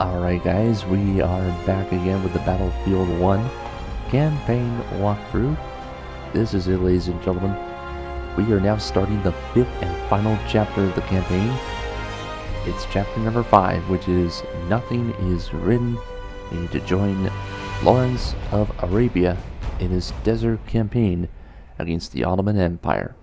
Alright guys, we are back again with the Battlefield 1 campaign walkthrough. This is it, ladies and gentlemen. We are now starting the 5th and final chapter of the campaign. It's chapter number 5, which is Nothing is Written. We need to join Lawrence of Arabia in his desert campaign against the Ottoman Empire.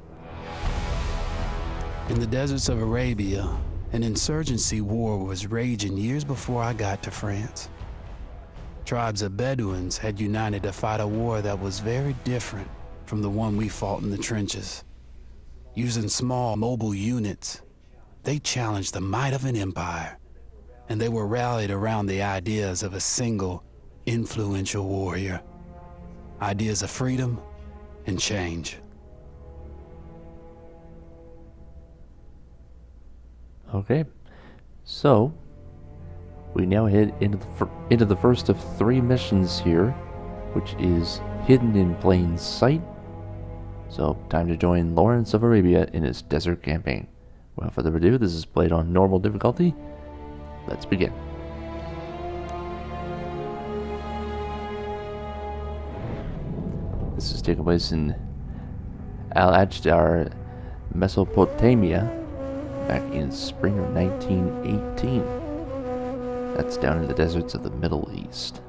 In the deserts of Arabia, an insurgency war was raging years before I got to France. Tribes of Bedouins had united to fight a war that was very different from the one we fought in the trenches. Using small, mobile units, they challenged the might of an empire, and they were rallied around the ideas of a single, influential warrior. Ideas of freedom and change. Okay, so we now head into the first of 3 missions here, which is Hidden in Plain Sight. So, time to join Lawrence of Arabia in his desert campaign. Without further ado, this is played on normal difficulty. Let's begin. This is taking place in Al-Ajdar, Mesopotamia, back in spring of 1918. That's down in the deserts of the Middle East.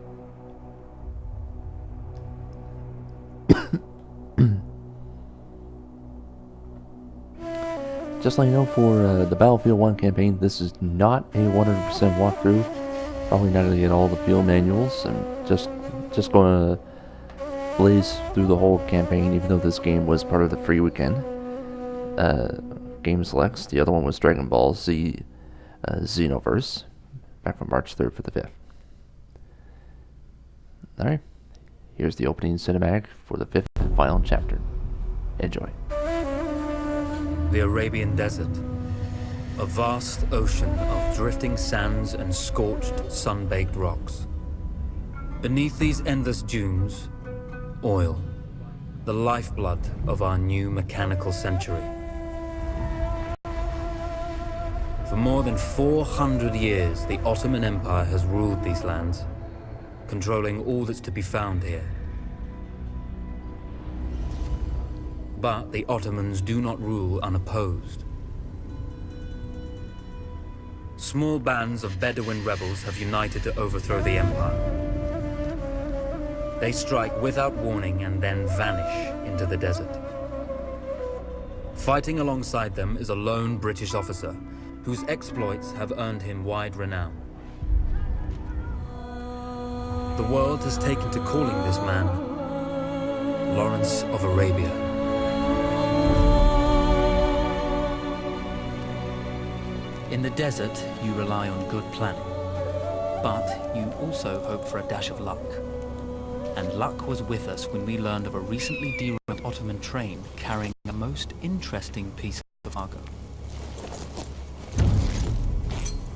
Just let you know, for the Battlefield 1 campaign, this is not a 100% walkthrough. Probably not going to get all the field manuals. I'm just going to blaze through the whole campaign, even though this game was part of the free weekend. Game selects. The other one was Dragon Ball Z Xenoverse, back from March 3rd for the 5th. Alright, here's the opening cinematic for the 5th and final chapter. Enjoy. The Arabian Desert, a vast ocean of drifting sands and scorched, sun-baked rocks. Beneath these endless dunes, oil, the lifeblood of our new mechanical century. For more than 400 years, the Ottoman Empire has ruled these lands, controlling all that's to be found here. But the Ottomans do not rule unopposed. Small bands of Bedouin rebels have united to overthrow the empire. They strike without warning and then vanish into the desert. Fighting alongside them is a lone British officer whose exploits have earned him wide renown. The world has taken to calling this man Lawrence of Arabia. In the desert, you rely on good planning, but you also hope for a dash of luck. And luck was with us when we learned of a recently derailed Ottoman train carrying a most interesting piece of cargo.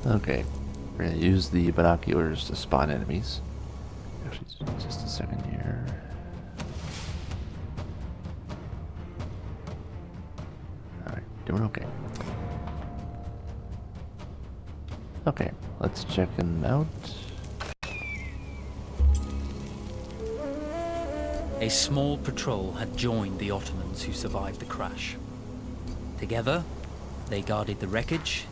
Okay, we're going to use the binoculars to spot enemies. Actually, just a second here. Alright, doing okay. Okay, let's check them out. A small patrol had joined the Ottomans who survived the crash. Together, they guarded the wreckage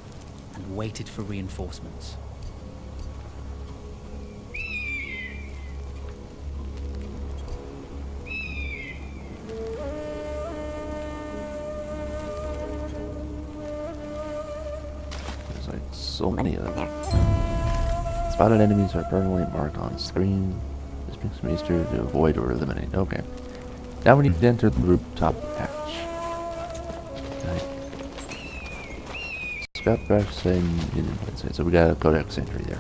and waited for reinforcements. There's like so many of them. Spotted enemies are permanently marked on screen. This makes me easier to avoid or eliminate. Okay. Now we need to enter the rooftop hatch. Scout crash saying, so we got a codex entry there.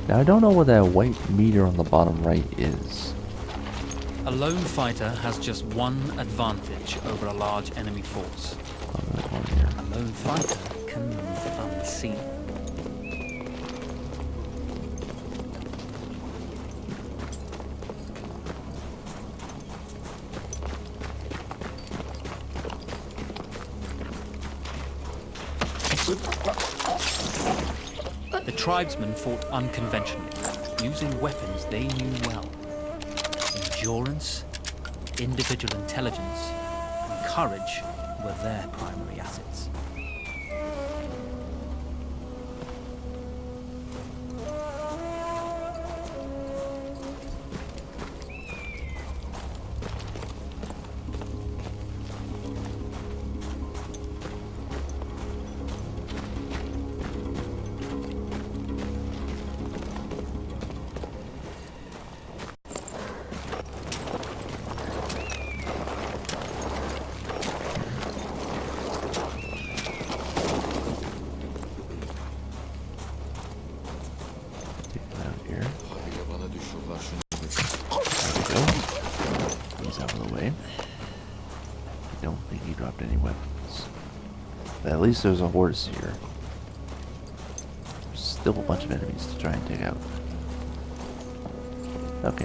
Now I don't know what that white meter on the bottom right is. A lone fighter has just one advantage over a large enemy force. A lone fighter can move unseen. The tribesmen fought unconventionally, using weapons they knew well. Endurance, individual intelligence, and courage were their primary assets. At least there's a horse here. There's still a bunch of enemies to try and take out. Okay.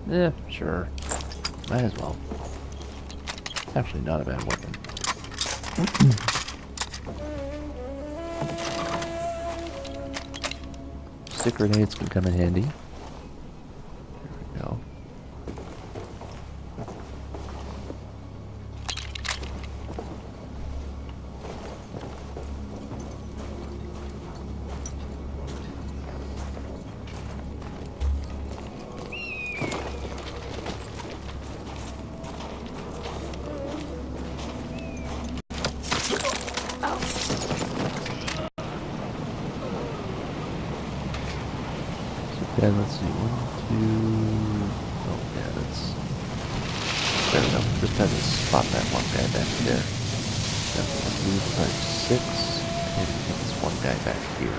Yeah, sure. Might as well. Actually, not a bad weapon. Stick grenades can come in handy. There we go. Okay, let's see. 1, 2. Oh, yeah, that's fair enough. Just had to spot that one guy back there. Definitely move type 6. And this one guy back here.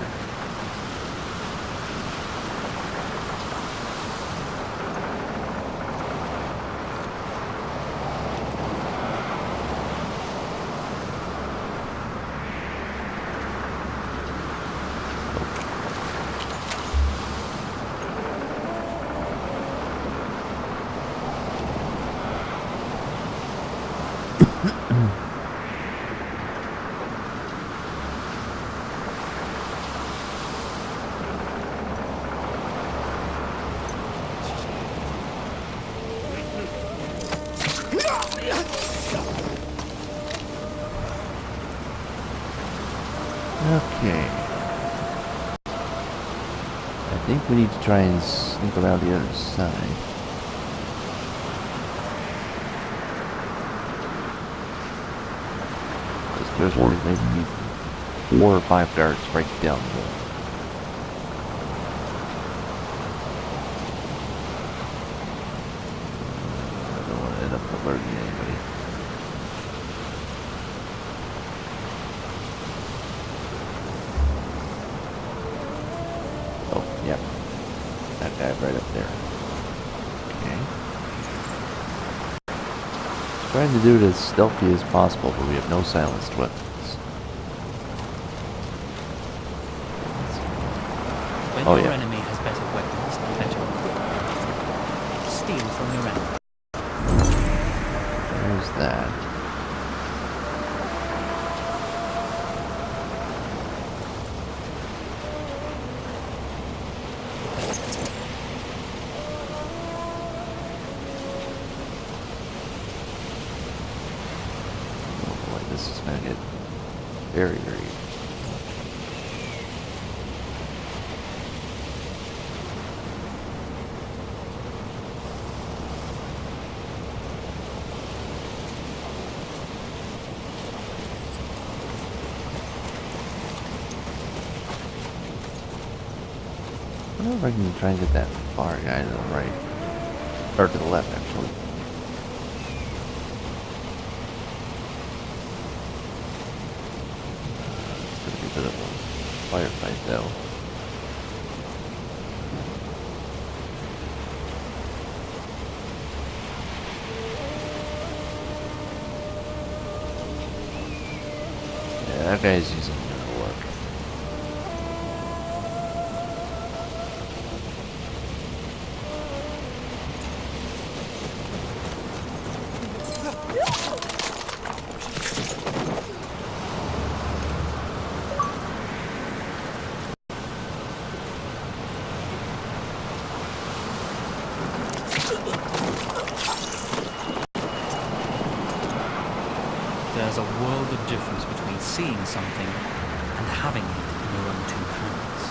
Okay. I think we need to try and sneak around the other side. There's only maybe 4 or 5 guards right down there. I don't want to end up alerting anybody. Oh, yep. That guy right up there. Okay. Trying to do it as stealthy as possible, but we have no silenced weapons. When your enemy has better weapons and better equipment, steal from your enemy. There's that. This is going to get very, very interesting. I wonder if I can try and get that far guy to the right. Or to the left, actually. Bit of a firefight though. Yeah, that guy's using gonna work. There's a world of difference between seeing something and having it in your own two hands.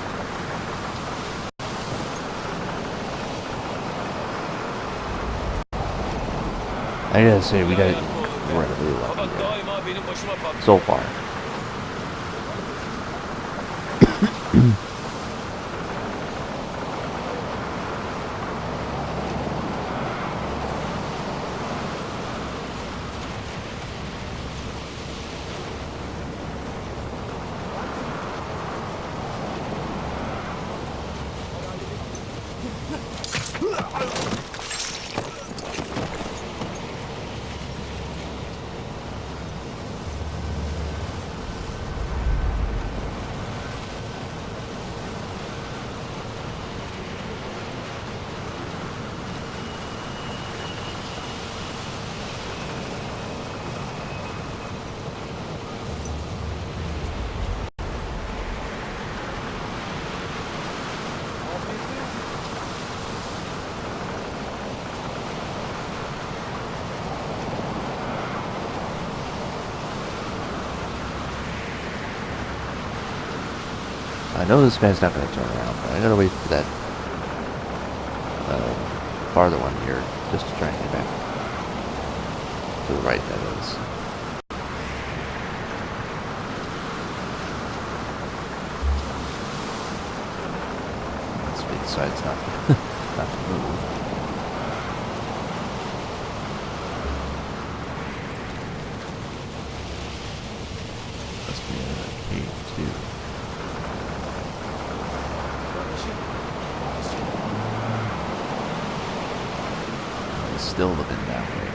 I gotta say, we got it incredibly lucky here. So far. I know this guy's not going to turn around, but I gotta wait for that farther one here just to try and get back to the right, that is. This way decides not to, not to move. Must be a cave too. Still looking that way.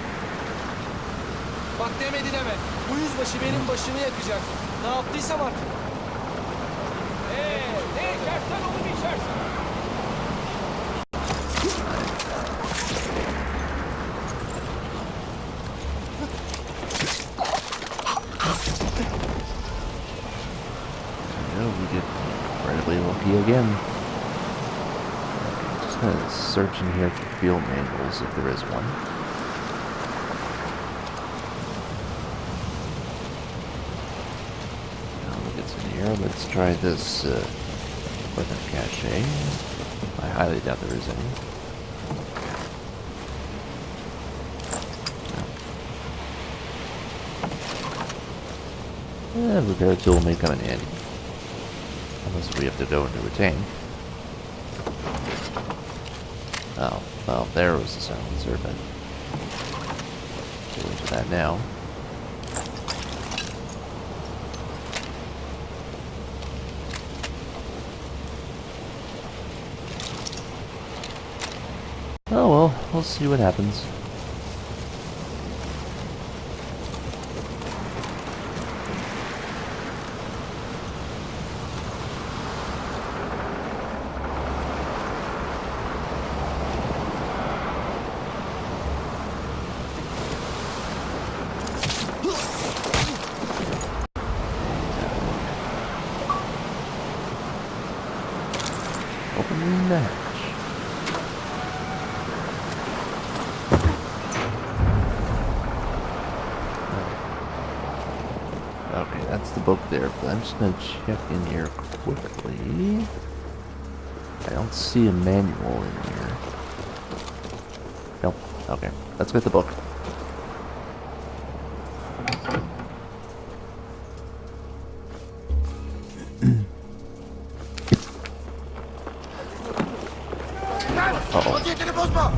Bak demedi deme. Bu yüzbaşı benim başımı yakacak. Ne yaptıysam artık. Ne içersen onu mu içersin? We get incredibly lucky again. Just kind of searching here for field manuals if there is one. Now we'll get some here. Let's try this weapon cache. I highly doubt there is any. No. Repair tool may come in handy. Unless we have to go into retain. Oh, well, there was the silencer, but we'll go into that now. Oh well, we'll see what happens. Open the hatch. Okay, that's the book there, but I'm just gonna check in here quickly. I don't see a manual in here. Nope. Okay, let's get the book.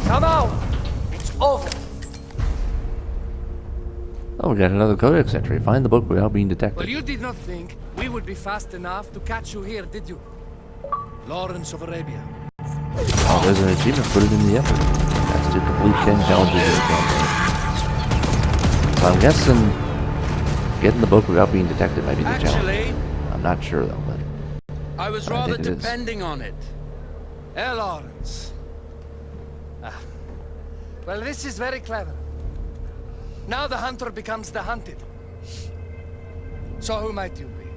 Come out! It's over! Oh, we got another codex entry. Find the book without being detected. Well, you did not think we would be fast enough to catch you here, did you? Lawrence of Arabia. Oh, there's an achievement. Put it in the effort. That's to complete 10 challenges in the campaign. So I'm guessing getting the book without being detected might be the challenge. I'm not sure though, but I was rather depending on it. Lawrence. Well, this is very clever. Now the hunter becomes the hunted. So who might you be?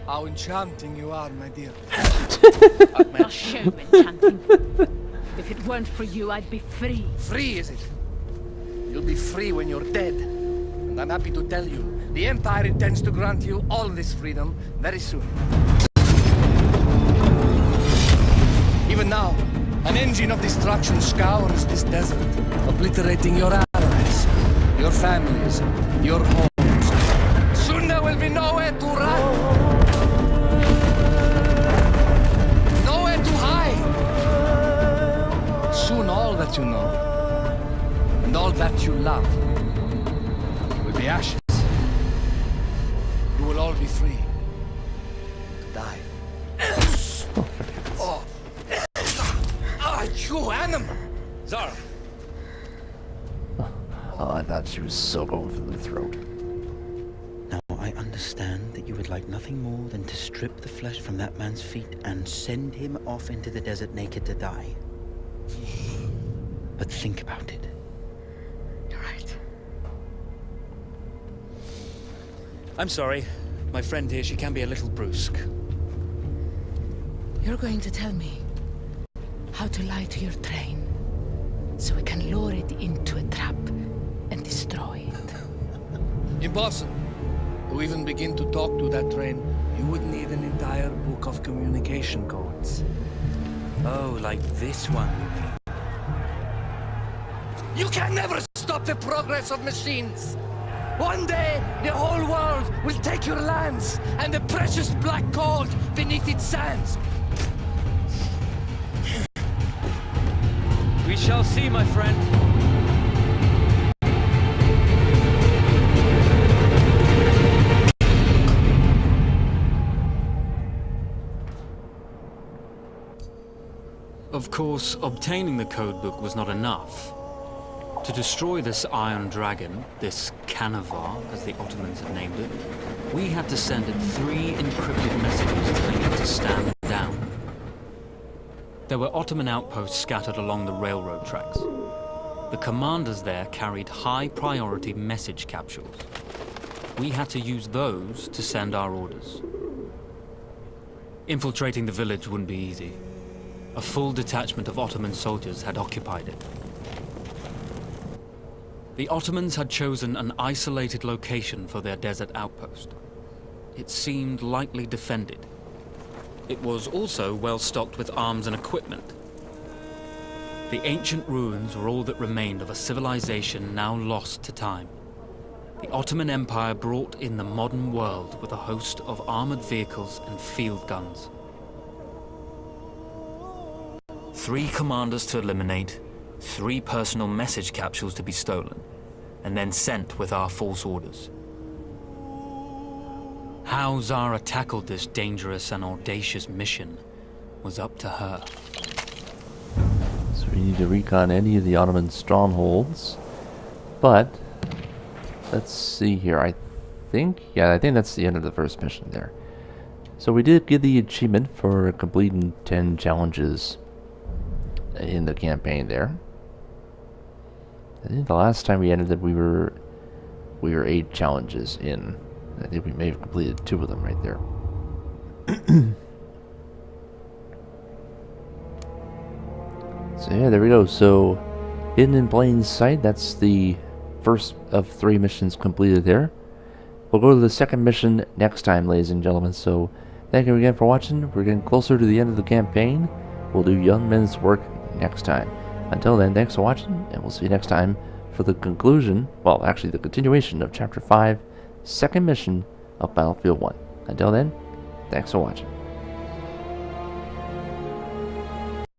How enchanting you are, my dear. I'll show you enchanting. If it weren't for you, I'd be free. Free, is it? You'll be free when you're dead. And I'm happy to tell you, the Empire intends to grant you all this freedom very soon. Even now, an engine of destruction scours this desert, obliterating your allies, your families, your homes. Soon there will be nowhere to run. Nowhere to hide. Soon all that you know, and all that you love, will be ashes. You will all be free to die. Oh. You animal! Zara! Oh, I thought she was so going for the throat. Now, I understand that you would like nothing more than to strip the flesh from that man's feet and send him off into the desert naked to die. But think about it. You're right. I'm sorry. My friend here, she can be a little brusque. You're going to tell me how to lie to your train, so we can lure it into a trap and destroy it. Impossible. To even begin to talk to that train, you would need an entire book of communication codes. Oh, like this one, you mean? You can never stop the progress of machines. One day, the whole world will take your lands and the precious black gold beneath its sands. We shall see, my friend. Of course, obtaining the codebook was not enough. To destroy this Iron Dragon, this Canavar, as the Ottomans had named it, we had to send it 3 encrypted messages telling it to stand down. There were Ottoman outposts scattered along the railroad tracks. The commanders there carried high-priority message capsules. We had to use those to send our orders. Infiltrating the village wouldn't be easy. A full detachment of Ottoman soldiers had occupied it. The Ottomans had chosen an isolated location for their desert outpost. It seemed lightly defended. It was also well stocked with arms and equipment. The ancient ruins were all that remained of a civilization now lost to time. The Ottoman Empire brought in the modern world with a host of armored vehicles and field guns. 3 commanders to eliminate, 3 personal message capsules to be stolen, and then sent with our false orders. How Zara tackled this dangerous and audacious mission was up to her. So we need to recon any of the Ottoman strongholds. But let's see here. I think that's the end of the first mission there. So we did get the achievement for completing 10 challenges in the campaign there. I think the last time we ended it, we were 8 challenges in. I think we may have completed 2 of them right there. So yeah, there we go. So, hidden in plain sight, that's the first of 3 missions completed there. We'll go to the second mission next time, ladies and gentlemen. So, thank you again for watching. We're getting closer to the end of the campaign. We'll do Young Men's work next time. Until then, thanks for watching, and we'll see you next time for the conclusion, well, actually the continuation of Chapter 5, second mission of Battlefield 1. Until then, thanks for watching.